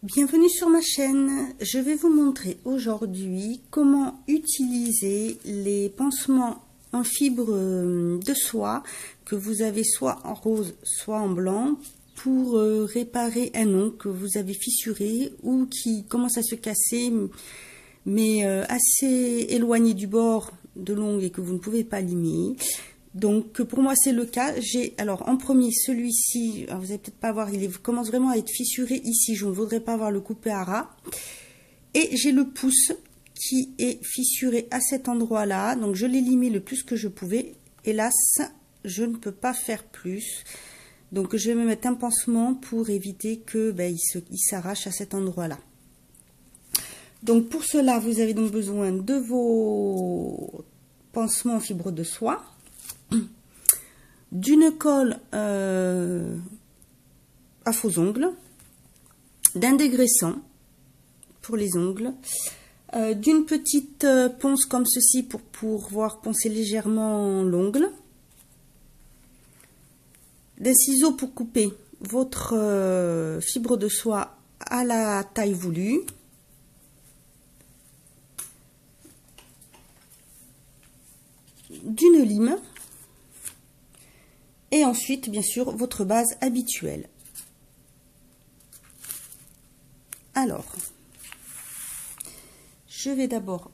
Bienvenue sur ma chaîne. Je vais vous montrer aujourd'hui comment utiliser les pansements en fibre de soie que vous avez soit en rose soit en blanc pour réparer un ongle que vous avez fissuré ou qui commence à se casser mais assez éloigné du bord de l'ongle et que vous ne pouvez pas limer. Donc pour moi c'est le cas. J'ai alors en premier celui-ci, vous allez peut-être pas voir, commence vraiment à être fissuré ici, je ne voudrais pas avoir le coupé à ras. Et j'ai le pouce qui est fissuré à cet endroit-là, donc je l'ai limé le plus que je pouvais. Hélas, je ne peux pas faire plus. Donc je vais me mettre un pansement pour éviter que il s'arrache à cet endroit-là. Donc pour cela, vous avez donc besoin de vos pansements en fibre de soie, d'une colle à faux ongles, d'un dégraissant pour les ongles, d'une petite ponce comme ceci pour pouvoir poncer légèrement l'ongle, d'un ciseau pour couper votre fibre de soie à la taille voulue, d'une lime et ensuite bien sûr votre base habituelle. Alors je vais d'abord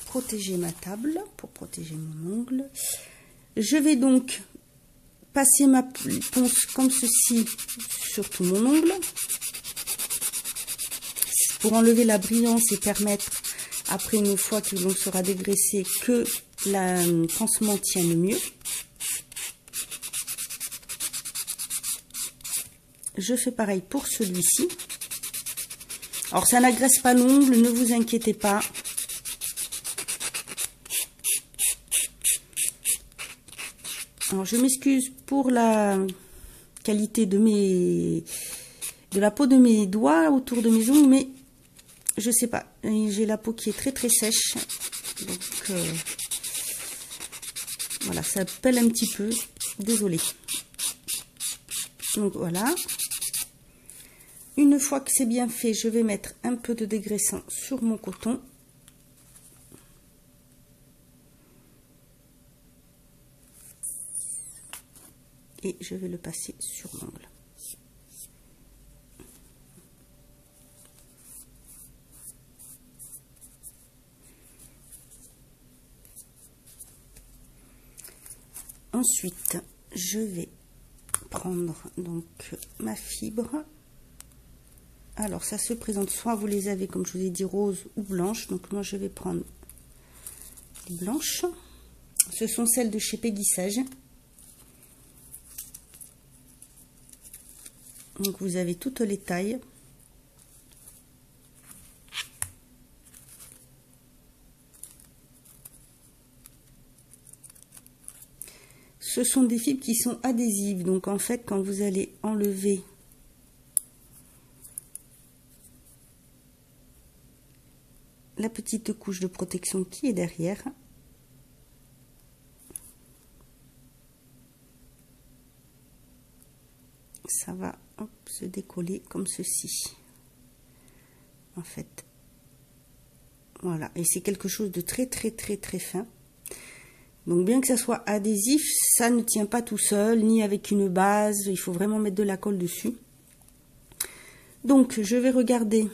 protéger ma table pour protéger mon ongle. Je vais donc passer ma ponce comme ceci sur tout mon ongle pour enlever la brillance et permettre après, une fois que l'ongle sera dégraissé, que le pansement tienne mieux. Je fais pareil pour celui-ci. Alors ça n'agresse pas l'ongle, ne vous inquiétez pas. Alors je m'excuse pour la qualité de la peau de mes doigts autour de mes ongles, mais je sais pas, j'ai la peau qui est très sèche, donc voilà, ça pèle un petit peu, désolée. Donc voilà, une fois que c'est bien fait, je vais mettre un peu de dégraissant sur mon coton. Et je vais le passer sur l'ongle. Ensuite, je vais prendre donc ma fibre. Alors ça se présente, soit vous les avez comme je vous ai dit rose ou blanche. Donc moi je vais prendre les blanches. Ce sont celles de chez Peggy Sage. Donc vous avez toutes les tailles. Ce sont des fibres qui sont adhésives, donc en fait quand vous allez enlever la petite couche de protection qui est derrière, ça va se décoller comme ceci en fait. Voilà, et c'est quelque chose de très fin. Donc bien que ça soit adhésif, ça ne tient pas tout seul, ni avec une base, il faut vraiment mettre de la colle dessus. Donc je vais regarder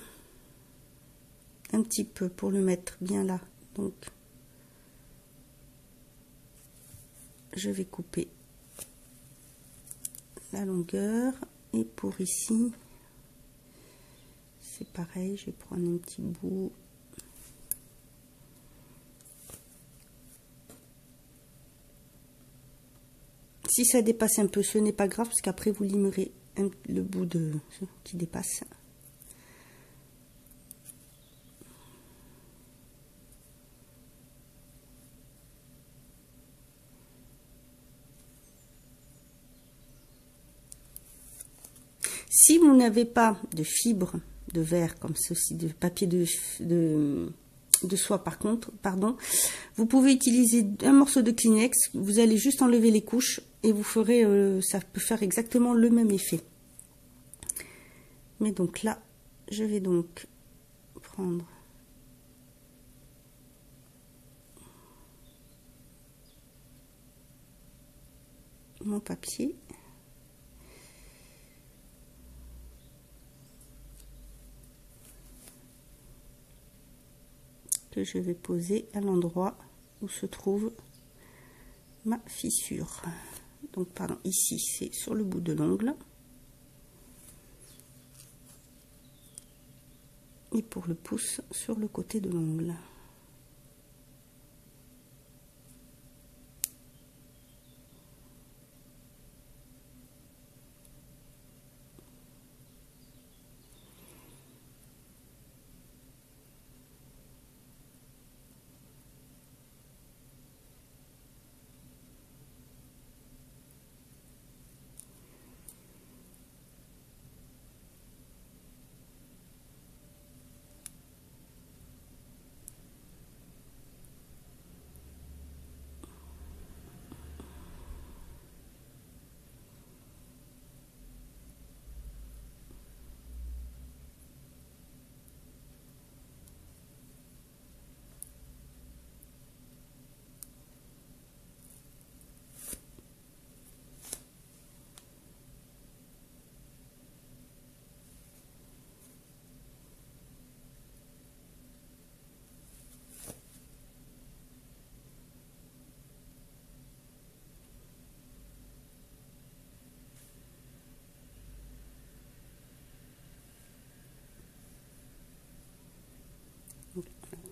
un petit peu pour le mettre bien là. Donc je vais couper la longueur et pour ici, c'est pareil, je vais prendre un petit bout. Si ça dépasse un peu, ce n'est pas grave parce qu'après vous limerez le bout qui dépasse. Si vous n'avez pas de fibre de verre comme ceci, de papier de soie pardon, vous pouvez utiliser un morceau de Kleenex, vous allez juste enlever les couches et vous ferez, ça peut faire exactement le même effet. Mais donc là, je vais donc prendre mon papier. Que je vais poser à l'endroit où se trouve ma fissure. Donc pardon, ici c'est sur le bout de l'ongle. Et pour le pouce sur le côté de l'ongle.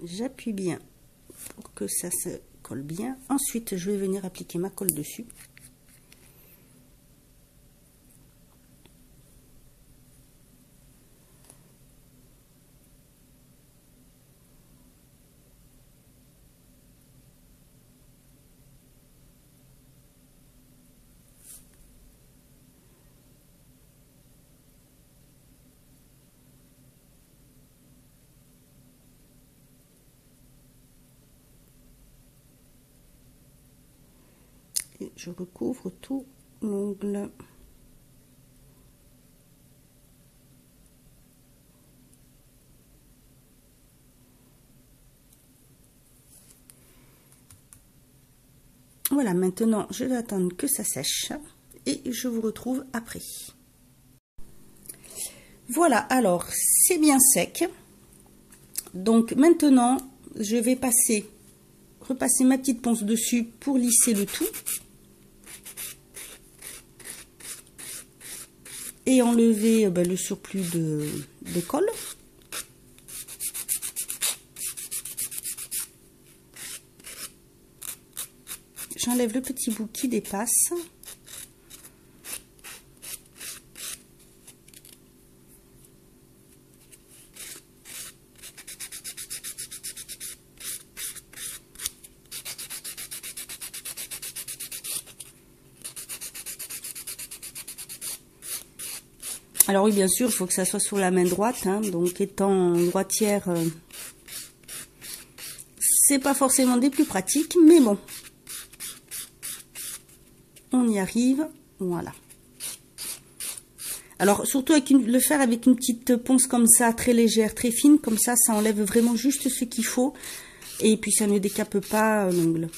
J'appuie bien pour que ça se colle bien. Ensuite, je vais venir appliquer ma colle dessus. Et je recouvre tout l'ongle. Voilà, maintenant je vais attendre que ça sèche et je vous retrouve après. Voilà, alors c'est bien sec. Donc maintenant je vais repasser ma petite ponce dessus pour lisser le tout. Et enlever le surplus de colle. J'enlève le petit bout qui dépasse. Alors oui, bien sûr, il faut que ça soit sur la main droite, hein, donc étant droitière, c'est pas forcément des plus pratiques, mais bon, on y arrive, voilà. Alors surtout le faire avec une petite ponce comme ça, très légère, très fine, comme ça enlève vraiment juste ce qu'il faut, et puis ça ne décape pas l'ongle.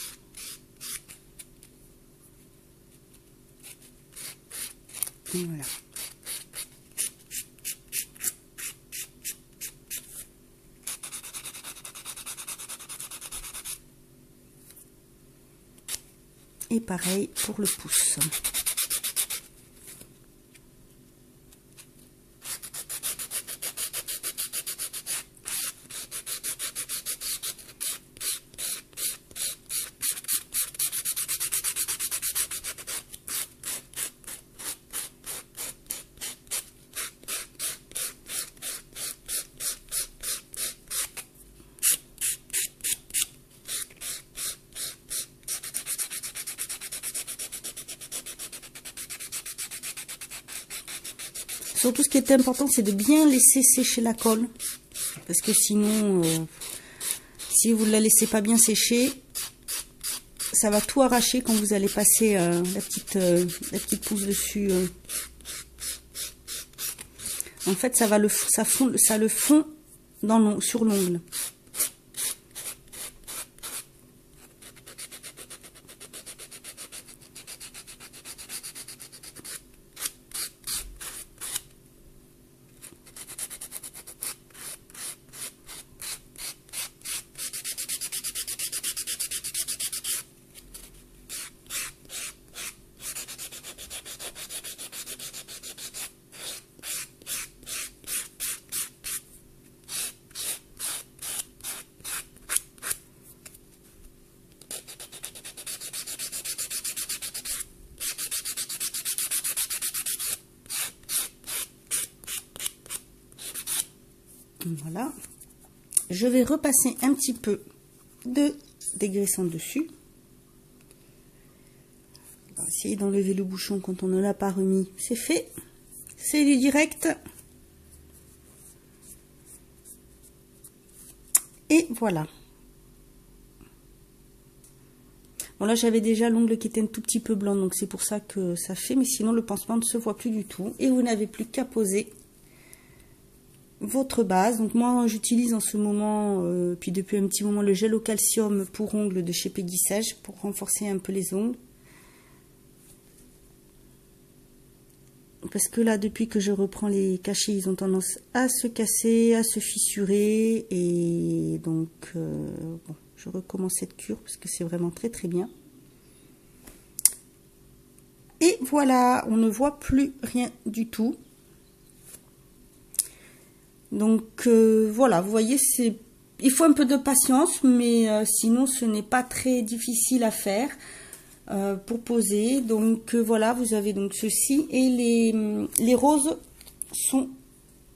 Voilà. Et pareil pour le pouce. Surtout, ce qui est important, c'est de bien laisser sécher la colle. Parce que sinon, si vous ne la laissez pas bien sécher, ça va tout arracher quand vous allez passer la petite pousse dessus. En fait, ça le fond sur l'ongle. Voilà, je vais repasser un petit peu de dégraissant dessus. On va essayer d'enlever le bouchon quand on ne l'a pas remis. C'est fait, c'est du direct. Et voilà. Bon là j'avais déjà l'ongle qui était un tout petit peu blanc, donc c'est pour ça que ça fait, mais sinon le pansement ne se voit plus du tout. Et vous n'avez plus qu'à poser votre base. Donc moi j'utilise en ce moment, puis depuis un petit moment, le gel au calcium pour ongles de chez Peggy Sage pour renforcer un peu les ongles. Parce que là, depuis que je reprends les cachets, ils ont tendance à se casser, à se fissurer. Et donc, bon, je recommence cette cure parce que c'est vraiment très très bien. Et voilà, on ne voit plus rien du tout. Donc voilà, vous voyez, il faut un peu de patience, mais sinon ce n'est pas très difficile à faire pour poser. Donc voilà, vous avez donc ceci, et les roses sont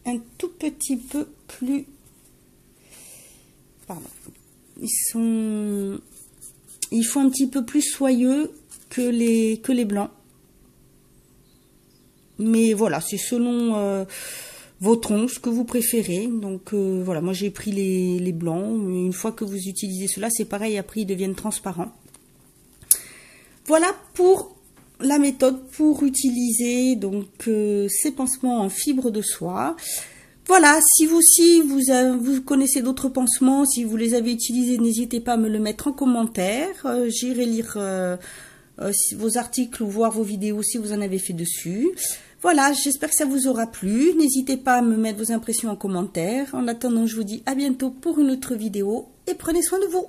un tout petit peu plus, pardon, ils font un petit peu plus soyeux que les blancs. Mais voilà, c'est selon votre ongle, ce que vous préférez. Donc voilà, moi j'ai pris les blancs. Mais une fois que vous utilisez cela, c'est pareil, après ils deviennent transparents. Voilà pour la méthode pour utiliser donc ces pansements en fibre de soie. Voilà, si vous connaissez d'autres pansements, si vous les avez utilisés, n'hésitez pas à me le mettre en commentaire. J'irai lire vos articles ou voir vos vidéos si vous en avez fait dessus. Voilà, j'espère que ça vous aura plu. N'hésitez pas à me mettre vos impressions en commentaire. En attendant, je vous dis à bientôt pour une autre vidéo et prenez soin de vous.